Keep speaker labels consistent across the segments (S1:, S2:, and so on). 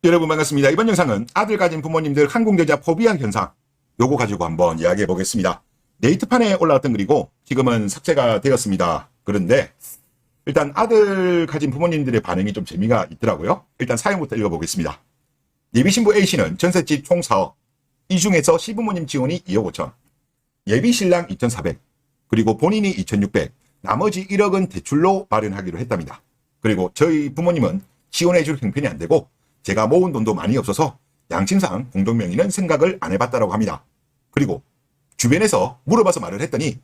S1: 여러분 반갑습니다. 이번 영상은 아들 가진 부모님들 한국여자 포비아 현상 요거 가지고 한번 이야기해 보겠습니다. 네이트판에 올라왔던 글이고 지금은 삭제가 되었습니다. 그런데 일단 아들 가진 부모님들의 반응이 좀 재미가 있더라고요. 일단 사연부터 읽어보겠습니다. 예비신부 A씨는 전셋집 총 4억, 이 중에서 시부모님 지원이 2억 5천, 예비신랑 2,400, 그리고 본인이 2,600, 나머지 1억은 대출로 마련하기로 했답니다. 그리고 저희 부모님은 지원해줄 형편이 안 되고 제가 모은 돈도 많이 없어서 양심상 공동명의는 생각을 안 해봤다라고 합니다. 그리고 주변에서 물어봐서 말을 했더니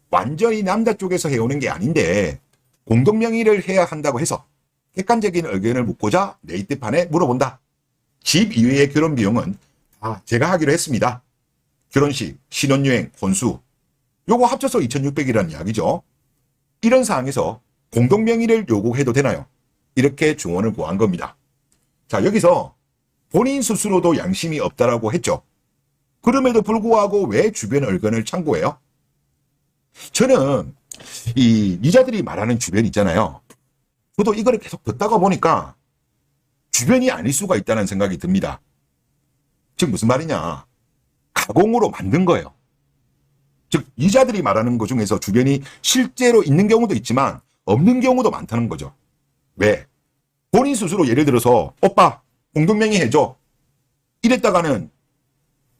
S1: 완전히 남자 쪽에서 해오는 게 아닌데 공동명의를 해야 한다고 해서 객관적인 의견을 묻고자 네이트판에 물어본다. 집 이외의 결혼 비용은 다 제가 하기로 했습니다. 결혼식, 신혼여행, 혼수 요거 합쳐서 2,600이라는 이야기죠. 이런 상황에서 공동명의를 요구해도 되나요? 이렇게 조언을 구한 겁니다. 자, 여기서 본인 스스로도 양심이 없다라고 했죠. 그럼에도 불구하고 왜 주변 의견을 참고해요? 저는 이 여자들이 말하는 주변 있잖아요. 저도 이거를 계속 듣다가 보니까 주변이 아닐 수가 있다는 생각이 듭니다. 즉 무슨 말이냐? 가공으로 만든 거예요. 즉 여자들이 말하는 것 중에서 주변이 실제로 있는 경우도 있지만 없는 경우도 많다는 거죠. 왜? 본인 스스로 예를 들어서 오빠 공동명의 해줘 이랬다가는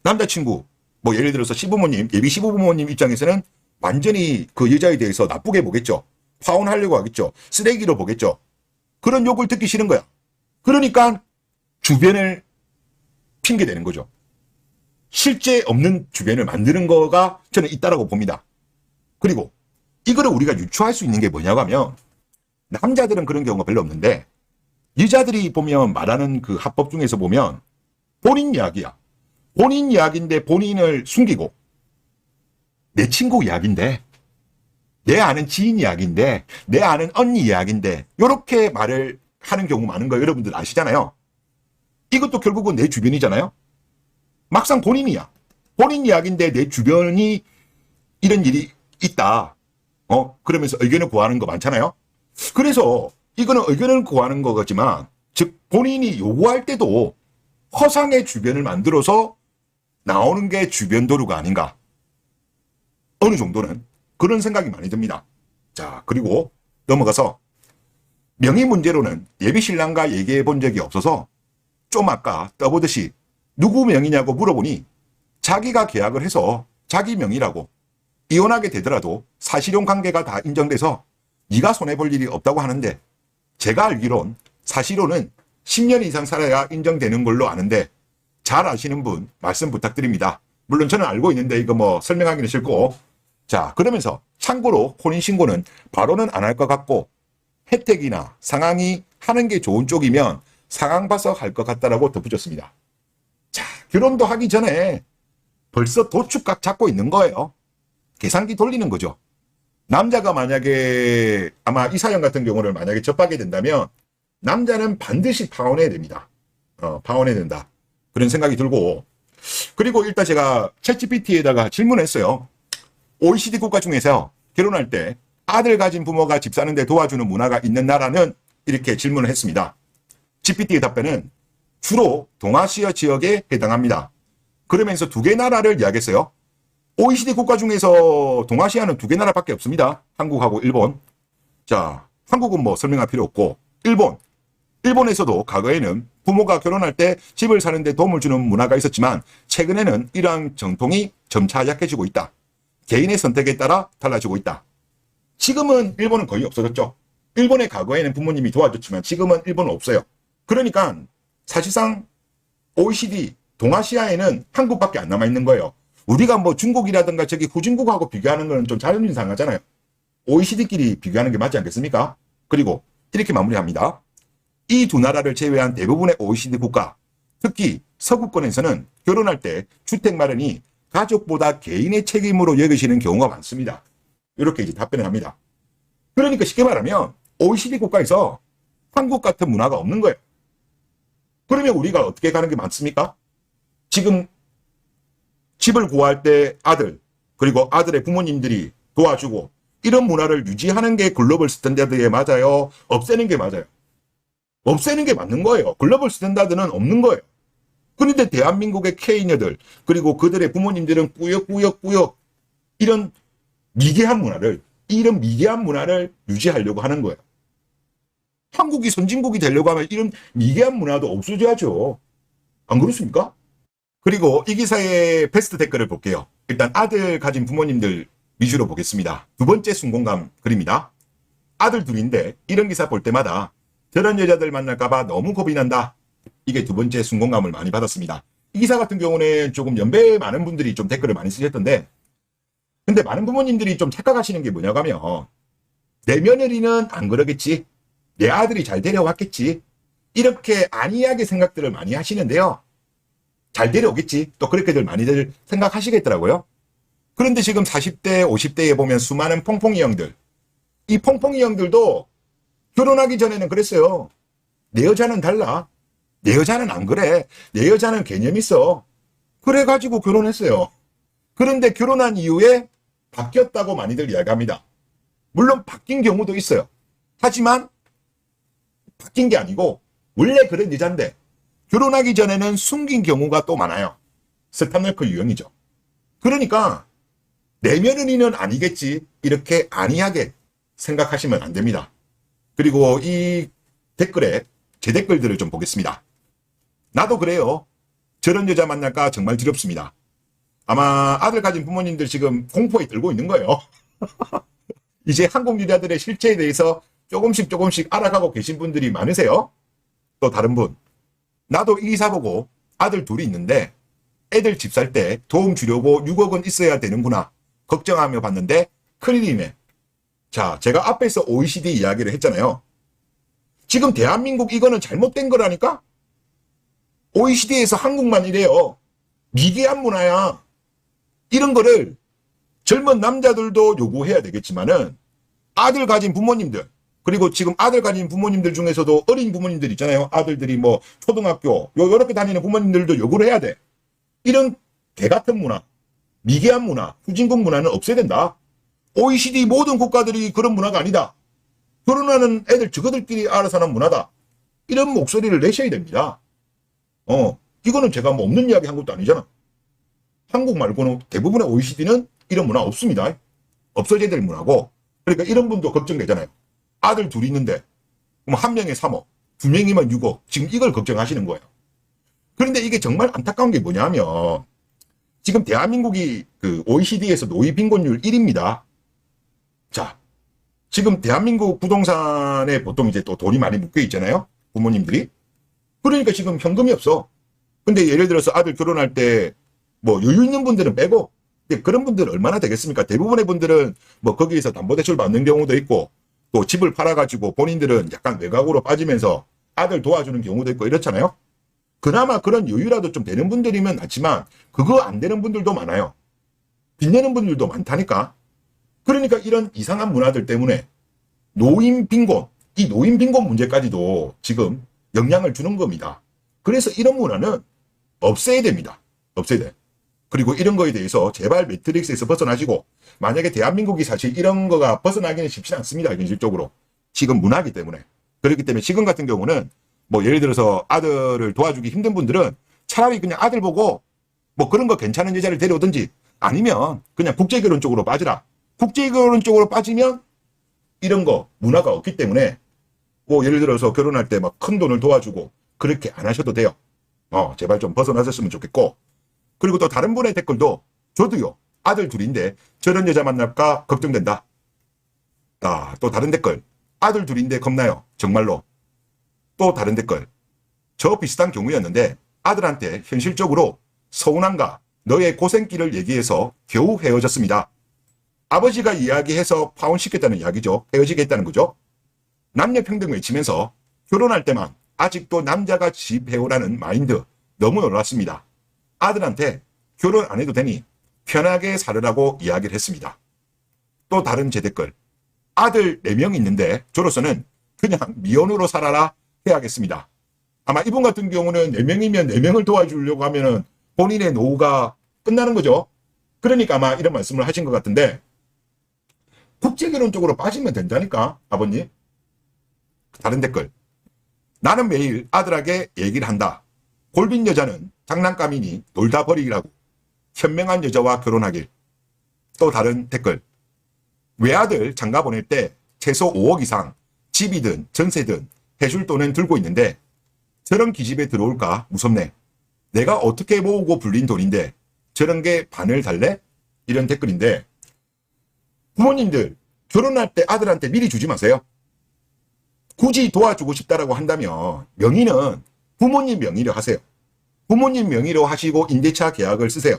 S1: 남자친구 뭐 예를 들어서 시부모님 예비 시부모님 입장에서는 완전히 그 여자에 대해서 나쁘게 보겠죠. 파혼하려고 하겠죠. 쓰레기로 보겠죠. 그런 욕을 듣기 싫은 거야. 그러니까 주변을 핑계대는 거죠. 실제 없는 주변을 만드는 거가 저는 있다라고 봅니다. 그리고 이거를 우리가 유추할 수 있는 게 뭐냐고 하면 남자들은 그런 경우가 별로 없는데 여자들이 보면 말하는 그 합법 중에서 보면 본인 이야기야. 본인 이야기인데 본인을 숨기고 내 친구 이야기인데 내 아는 지인 이야기인데 내 아는 언니 이야기인데 이렇게 말을 하는 경우 많은 거 여러분들 아시잖아요. 이것도 결국은 내 주변이잖아요. 막상 본인이야. 본인 이야기인데 내 주변이 이런 일이 있다. 그러면서 의견을 구하는 거 많잖아요. 그래서 이거는 의견을 구하는 거겠지만 즉 본인이 요구할 때도 허상의 주변을 만들어서 나오는 게 주변 도루가 아닌가. 어느 정도는 그런 생각이 많이 듭니다. 자, 그리고 넘어가서 명의 문제로는 예비신랑과 얘기해 본 적이 없어서 좀 아까 떠보듯이 누구 명의냐고 물어보니 자기가 계약을 해서 자기 명의라고 이혼하게 되더라도 사실혼 관계가 다 인정돼서 네가 손해볼 일이 없다고 하는데 제가 알기론 사실혼은 10년 이상 살아야 인정되는 걸로 아는데 잘 아시는 분 말씀 부탁드립니다. 물론 저는 알고 있는데 이거 뭐 설명하기는 싫고. 자, 그러면서 참고로 혼인신고는 바로는 안 할 것 같고 혜택이나 상황이 하는 게 좋은 쪽이면 상황 봐서 할 것 같다라고 덧붙였습니다. 자, 결혼도 하기 전에 벌써 도축각 잡고 있는 거예요. 계산기 돌리는 거죠. 남자가 만약에 아마 이 사연 같은 경우를 만약에 접하게 된다면 남자는 반드시 파혼해야 됩니다. 파혼해야 된다. 그런 생각이 들고 그리고 일단 제가 챗GPT에다가 질문했어요. OECD 국가 중에서 결혼할 때 아들 가진 부모가 집 사는데 도와주는 문화가 있는 나라는 이렇게 질문을 했습니다. GPT의 답변은 주로 동아시아 지역에 해당합니다. 그러면서 두 개 나라를 이야기했어요. OECD 국가 중에서 동아시아는 두 개 나라밖에 없습니다. 한국하고 일본. 자, 한국은 뭐 설명할 필요 없고 일본에서도 과거에는 부모가 결혼할 때 집을 사는데 도움을 주는 문화가 있었지만 최근에는 이러한 전통이 점차 약해지고 있다. 개인의 선택에 따라 달라지고 있다. 지금은 일본은 거의 없어졌죠. 일본의 과거에는 부모님이 도와줬지만 지금은 일본은 없어요. 그러니까 사실상 OECD 동아시아에는 한국밖에 안 남아있는 거예요. 우리가 뭐 중국이라든가 저기 후진국하고 비교하는 건 좀 자존심상하잖아요. OECD끼리 비교하는 게 맞지 않겠습니까? 그리고 이렇게 마무리합니다. 이 두 나라를 제외한 대부분의 OECD 국가, 특히 서구권에서는 결혼할 때 주택 마련이 가족보다 개인의 책임으로 여기시는 경우가 많습니다. 이렇게 이제 답변을 합니다. 그러니까 쉽게 말하면 OECD 국가에서 한국 같은 문화가 없는 거예요. 그러면 우리가 어떻게 가는 게 많습니까? 지금 집을 구할 때 아들, 그리고 아들의 부모님들이 도와주고 이런 문화를 유지하는 게 글로벌 스탠다드에 맞아요? 없애는 게 맞아요? 없애는 게 맞는 거예요. 글로벌 스탠다드는 없는 거예요. 그런데 대한민국의 K녀들 그리고 그들의 부모님들은 꾸역꾸역꾸역 이런 미개한 문화를 유지하려고 하는 거예요. 한국이 선진국이 되려고 하면 이런 미개한 문화도 없어져야죠. 안 그렇습니까? 그리고 이 기사의 베스트 댓글을 볼게요. 일단 아들 가진 부모님들 위주로 보겠습니다. 두 번째 순공감 글입니다. 아들 둘인데 이런 기사 볼 때마다 저런 여자들 만날까봐 너무 겁이 난다. 이게 두 번째 순공감을 많이 받았습니다. 이 기사 같은 경우는 조금 연배에 많은 분들이 좀 댓글을 많이 쓰셨던데, 근데 많은 부모님들이 좀 착각하시는 게 뭐냐고 하면, 내 며느리는 안 그러겠지, 내 아들이 잘 데려왔겠지, 이렇게 안이하게 생각들을 많이 하시는데요. 잘 데려오겠지, 또 그렇게들 많이들 생각하시겠더라고요. 그런데 지금 40대, 50대에 보면 수많은 퐁퐁이 형들, 이 퐁퐁이 형들도 결혼하기 전에는 그랬어요. 내 여자는 달라. 내 여자는 안 그래. 내 여자는 개념 있어. 그래가지고 결혼했어요. 그런데 결혼한 이후에 바뀌었다고 많이들 이야기합니다. 물론 바뀐 경우도 있어요. 하지만 바뀐 게 아니고 원래 그런 여잔데 결혼하기 전에는 숨긴 경우가 또 많아요. 스탑널크 유형이죠. 그러니까 내 며느리는 아니겠지, 이렇게 안이하게 생각하시면 안 됩니다. 그리고 이 댓글에 제 댓글들을 좀 보겠습니다. 나도 그래요. 저런 여자 만날까 정말 두렵습니다. 아마 아들 가진 부모님들 지금 공포에 떨고 있는 거예요. 이제 한국 여자들의 실체에 대해서 조금씩 알아가고 계신 분들이 많으세요. 또 다른 분, 나도 이 기사 보고 아들 둘이 있는데 애들 집 살 때 도움 주려고 6억은 있어야 되는구나 걱정하며 봤는데 큰일이네. 자, 제가 앞에서 OECD 이야기를 했잖아요. 지금 대한민국 이거는 잘못된 거라니까? OECD에서 한국만 이래요. 미개한 문화야. 이런 거를 젊은 남자들도 요구해야 되겠지만은 아들 가진 부모님들, 그리고 지금 아들 가진 부모님들 중에서도 어린 부모님들 있잖아요. 아들들이 뭐 초등학교 요렇게 다니는 부모님들도 요구를 해야 돼. 이런 개같은 문화, 미개한 문화, 후진국 문화는 없애야 된다. OECD 모든 국가들이 그런 문화가 아니다. 결혼하는 애들 저거들끼리 알아서 하는 문화다. 이런 목소리를 내셔야 됩니다. 이거는 제가 뭐 없는 이야기 한 것도 아니잖아. 한국 말고는 대부분의 OECD는 이런 문화 없습니다. 없어져야 될 문화고. 그러니까 이런 분도 걱정되잖아요. 아들 둘이 있는데 그럼 한 명에 3억, 두 명이면 6억. 지금 이걸 걱정하시는 거예요. 그런데 이게 정말 안타까운 게 뭐냐면 지금 대한민국이 그 OECD에서 노인 빈곤율 1위입니다. 자, 지금 대한민국 부동산에 보통 이제 또 돈이 많이 묶여 있잖아요. 부모님들이. 그러니까 지금 현금이 없어. 근데 예를 들어서 아들 결혼할 때 뭐 여유 있는 분들은 빼고, 근데 그런 분들은 얼마나 되겠습니까? 대부분의 분들은 뭐 거기에서 담보대출 받는 경우도 있고, 또 집을 팔아가지고 본인들은 약간 외곽으로 빠지면서 아들 도와주는 경우도 있고 이렇잖아요. 그나마 그런 여유라도 좀 되는 분들이면 낫지만 그거 안 되는 분들도 많아요. 빚내는 분들도 많다니까. 그러니까 이런 이상한 문화들 때문에 노인 빈곤, 이 노인 빈곤 문제까지도 지금 영향을 주는 겁니다. 그래서 이런 문화는 없애야 됩니다. 없애야 돼. 그리고 이런 거에 대해서 제발 매트릭스에서 벗어나시고, 만약에 대한민국이 사실 이런 거가 벗어나기는 쉽지 않습니다. 현실적으로. 지금 문화이기 때문에. 그렇기 때문에 지금 같은 경우는 뭐 예를 들어서 아들을 도와주기 힘든 분들은 차라리 그냥 아들 보고 뭐 그런 거 괜찮은 여자를 데려오든지, 아니면 그냥 국제결혼 쪽으로 빠지라. 국제결혼 쪽으로 빠지면 이런 거 문화가 없기 때문에 뭐 예를 들어서 결혼할 때 막 큰 돈을 도와주고 그렇게 안 하셔도 돼요. 제발 좀 벗어나셨으면 좋겠고. 그리고 또 다른 분의 댓글도, 저도요, 아들 둘인데 저런 여자 만날까 걱정된다. 또 다른 댓글, 아들 둘인데 겁나요. 정말로. 또 다른 댓글, 저 비슷한 경우였는데 아들한테 현실적으로 서운한가 너의 고생길을 얘기해서 겨우 헤어졌습니다. 아버지가 이야기해서 파혼시켰다는 이야기죠. 헤어지겠다는 거죠. 남녀평등 외치면서 결혼할 때만 아직도 남자가 집해오라는 마인드, 너무 놀랐습니다. 아들한테 결혼 안 해도 되니 편하게 살으라고 이야기를 했습니다. 또 다른 제 댓글, 아들 4명 있는데 저로서는 그냥 미혼으로 살아라 해야겠습니다. 아마 이분 같은 경우는 4명이면 4명을 도와주려고 하면은 본인의 노후가 끝나는 거죠. 그러니까 아마 이런 말씀을 하신 것 같은데, 국제결혼 쪽으로 빠지면 된다니까, 아버님. 다른 댓글, 나는 매일 아들에게 얘기를 한다. 골빈 여자는 장난감이니 놀다 버리기라고. 현명한 여자와 결혼하길. 또 다른 댓글. 외아들 장가 보낼 때 최소 5억 이상 집이든 전세든 해줄 돈은 들고 있는데 저런 기집애 들어올까 무섭네. 내가 어떻게 모으고 불린 돈인데 저런 게 반을 달래? 이런 댓글인데, 부모님들 결혼할 때 아들한테 미리 주지 마세요. 굳이 도와주고 싶다라고 한다면 명의는 부모님 명의로 하세요. 부모님 명의로 하시고 임대차 계약을 쓰세요.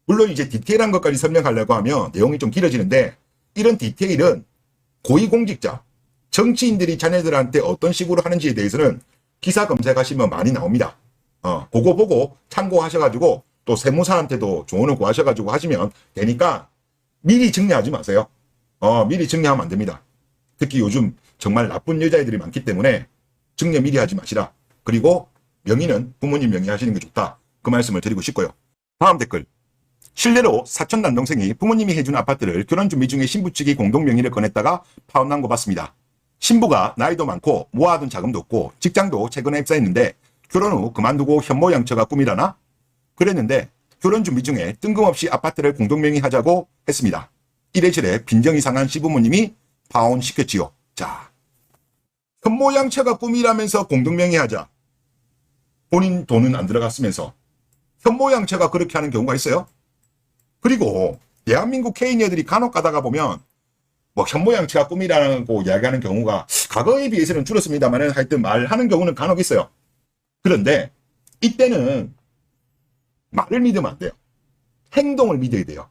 S1: 물론 이제 디테일한 것까지 설명하려고 하면 내용이 좀 길어지는데, 이런 디테일은 고위공직자, 정치인들이 자녀들한테 어떤 식으로 하는지에 대해서는 기사 검색하시면 많이 나옵니다. 그거 보고 참고하셔가지고 또 세무사한테도 조언을 구하셔가지고 하시면 되니까 미리 증여하지 마세요. 미리 증여하면 안 됩니다. 특히 요즘 정말 나쁜 여자애들이 많기 때문에 증여 미리 하지 마시라. 그리고 명의는 부모님 명의 하시는 게 좋다. 그 말씀을 드리고 싶고요. 다음 댓글. 실례로 사촌 남동생이 부모님이 해준 아파트를 결혼 준비 중에 신부 측이 공동 명의를 꺼냈다가 파혼난 거 봤습니다. 신부가 나이도 많고 모아둔 자금도 없고 직장도 최근에 입사했는데 결혼 후 그만두고 현모양처가 꿈이라나? 그랬는데 결혼 준비 중에 뜬금없이 아파트를 공동 명의 하자고 했습니다. 이래저래 빈정이 상한 시부모님이 파혼시켰지요. 자, 현모양처가 꿈이라면서 공동 명의 하자. 본인 돈은 안 들어갔으면서 현모양처가 그렇게 하는 경우가 있어요? 그리고 대한민국 K녀들이 간혹 가다가 보면 뭐 현모양처가 꿈이라고 이야기하는 경우가 과거에 비해서는 줄었습니다만 하여튼 말하는 경우는 간혹 있어요. 그런데 이때는 말을 믿으면 안 돼요. 행동을 믿어야 돼요.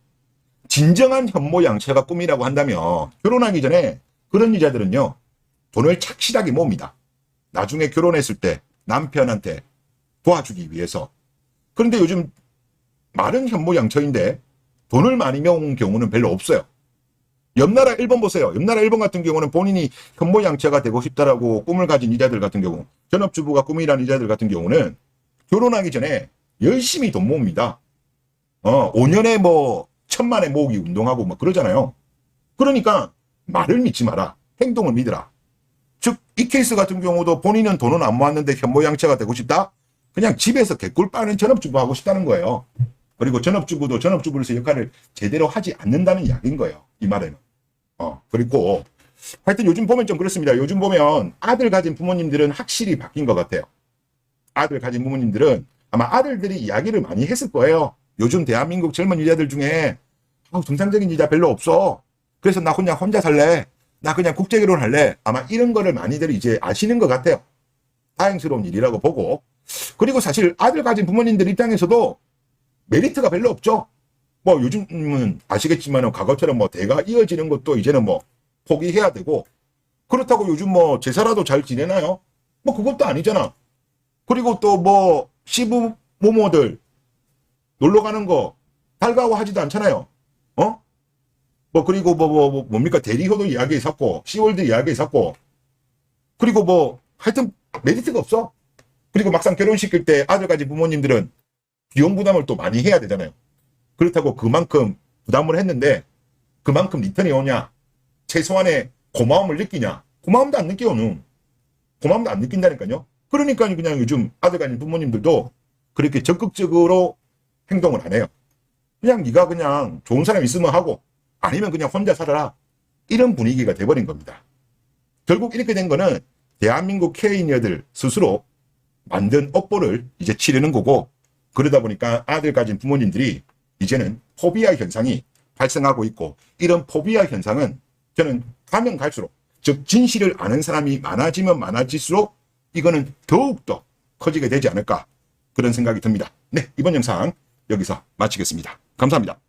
S1: 진정한 현모양처가 꿈이라고 한다면 결혼하기 전에 그런 여자들은요, 돈을 착실하게 모읍니다. 나중에 결혼했을 때 남편한테 도와주기 위해서. 그런데 요즘 말은 현모양처인데 돈을 많이 모은 경우는 별로 없어요. 옆나라 일본 보세요. 옆나라 일본 같은 경우는 본인이 현모양처가 되고 싶다라고 꿈을 가진 여자들 같은 경우, 전업주부가 꿈이라는 여자들 같은 경우는 결혼하기 전에 열심히 돈 모읍니다. 5년에 뭐 1,000만에 모으기 운동하고 막 그러잖아요. 그러니까 말을 믿지 마라. 행동을 믿으라. 즉, 이 케이스 같은 경우도 본인은 돈은 안 모았는데 현모양처가 되고 싶다? 그냥 집에서 개꿀 빠는 전업주부 하고 싶다는 거예요. 그리고 전업주부도 전업주부로서 역할을 제대로 하지 않는다는 이야기인 거예요. 이 말에는. 그리고 하여튼 요즘 보면 좀 그렇습니다. 요즘 보면 아들 가진 부모님들은 확실히 바뀐 것 같아요. 아들 가진 부모님들은 아마 아들들이 이야기를 많이 했을 거예요. 요즘 대한민국 젊은 여자들 중에 정상적인 여자 별로 없어. 그래서 나 그냥 혼자 살래. 나 그냥 국제결혼 할래. 아마 이런 거를 많이들 이제 아시는 것 같아요. 다행스러운 일이라고 보고. 그리고 사실 아들 가진 부모님들 입장에서도 메리트가 별로 없죠. 뭐 요즘은 아시겠지만 과거처럼 뭐 대가 이어지는 것도 이제는 뭐 포기해야 되고, 그렇다고 요즘 뭐 제사라도 잘 지내나요? 뭐 그것도 아니잖아. 그리고 또 뭐 시부모모들 놀러 가는 거 달가워하지도 않잖아요. 뭐 그리고 뭡니까 대리효도 이야기 샀고 시월드 이야기 샀고, 그리고 뭐 하여튼 메리트가 없어. 그리고 막상 결혼시킬 때 아들 가진 부모님들은 비용 부담을 또 많이 해야 되잖아요. 그렇다고 그만큼 부담을 했는데 그만큼 리턴이 오냐? 최소한의 고마움을 느끼냐? 고마움도 안 느껴요. 고마움도 안 느낀다니까요. 그러니까 그냥 요즘 아들 가진 부모님들도 그렇게 적극적으로 행동을 안 해요. 그냥 네가 그냥 좋은 사람 있으면 하고 아니면 그냥 혼자 살아라. 이런 분위기가 돼버린 겁니다. 결국 이렇게 된 거는 대한민국 K녀들 스스로 만든 업보를 이제 치르는 거고, 그러다 보니까 아들 가진 부모님들이 이제는 포비아 현상이 발생하고 있고, 이런 포비아 현상은 저는 가면 갈수록, 즉 진실을 아는 사람이 많아지면 많아질수록 이거는 더욱더 커지게 되지 않을까, 그런 생각이 듭니다. 네, 이번 영상 여기서 마치겠습니다. 감사합니다.